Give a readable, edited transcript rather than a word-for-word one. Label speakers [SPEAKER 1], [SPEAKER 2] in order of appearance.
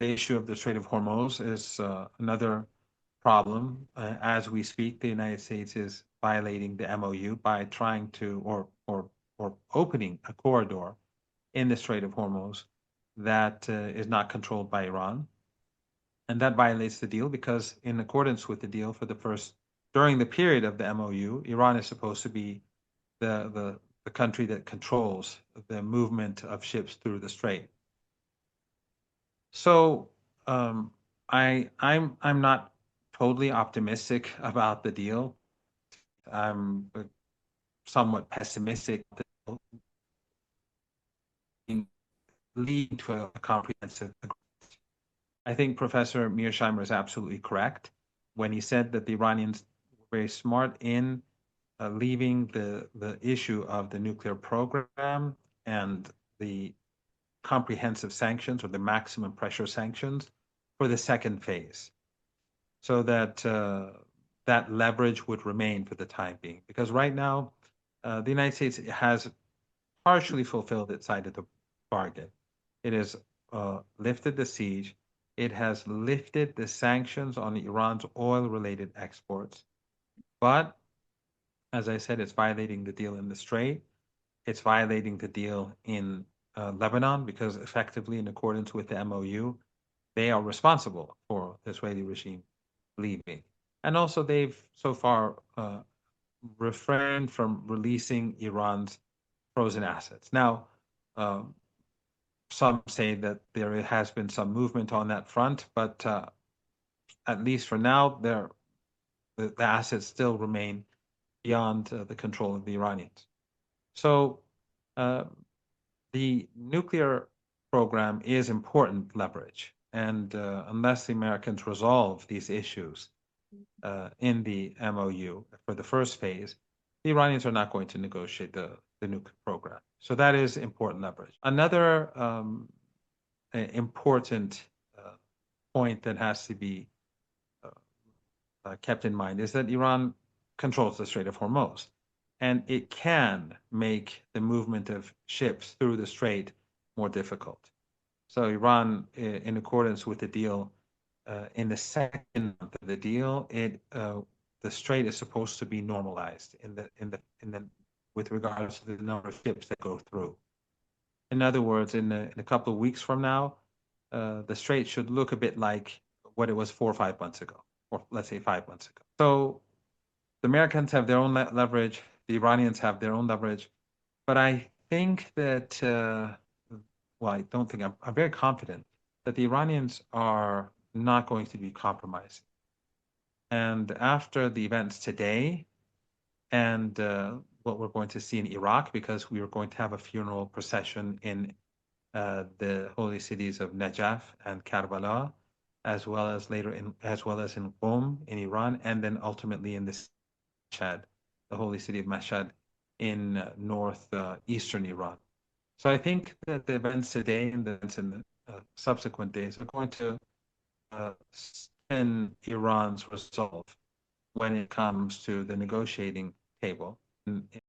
[SPEAKER 1] the issue of the Strait of Hormuz is another problem. As we speak, the United States is violating the MOU by trying to or opening a corridor in the Strait of Hormuz that is not controlled by Iran. And that violates the deal because, in accordance with the deal, during the period of the MOU, Iran is supposed to be the country that controls the movement of ships through the strait. So I'm not totally optimistic about the deal. I'm somewhat pessimistic that it will lead to a comprehensive agreement. I think Professor Mearsheimer is absolutely correct when he said that the Iranians were very smart in leaving the issue of the nuclear program and the comprehensive sanctions or the maximum pressure sanctions for the second phase, so that that leverage would remain for the time being. Because right now, the United States has partially fulfilled its side of the bargain. It has lifted the siege. It has lifted the sanctions on Iran's oil-related exports. But, as I said, it's violating the deal in the Strait. It's violating the deal in Lebanon because, effectively, in accordance with the MOU, they are responsible for the Israeli regime leaving. And also, they've so far refrained from releasing Iran's frozen assets. Now, some say that there has been some movement on that front, but at least for now, the assets still remain beyond the control of the Iranians. So uh, the nuclear program is important leverage. And unless the Americans resolve these issues in the MOU for the first phase, the Iranians are not going to negotiate the nuclear program. So that is important leverage. Another important point that has to be kept in mind is that Iran controls the Strait of Hormuz, and it can make the movement of ships through the strait more difficult. So Iran, in accordance with the deal, in the second month of the deal, the strait is supposed to be normalized with regards to the number of ships that go through. In other words, in a couple of weeks from now, the strait should look a bit like what it was 4 or 5 months ago, or let's say 5 months ago. So the Americans have their own leverage, the Iranians have their own leverage, but I think that, well, I don't think, I'm very confident that the Iranians are not going to be compromised. And after the events today and what we're going to see in Iraq, because we are going to have a funeral procession in the holy cities of Najaf and Karbala, as well as in Qom in Iran, and then ultimately in Mashhad, the holy city of Mashhad in northeastern Iran. So I think that the events today and the events in the subsequent days are going to strengthen Iran's resolve when it comes to the negotiating table.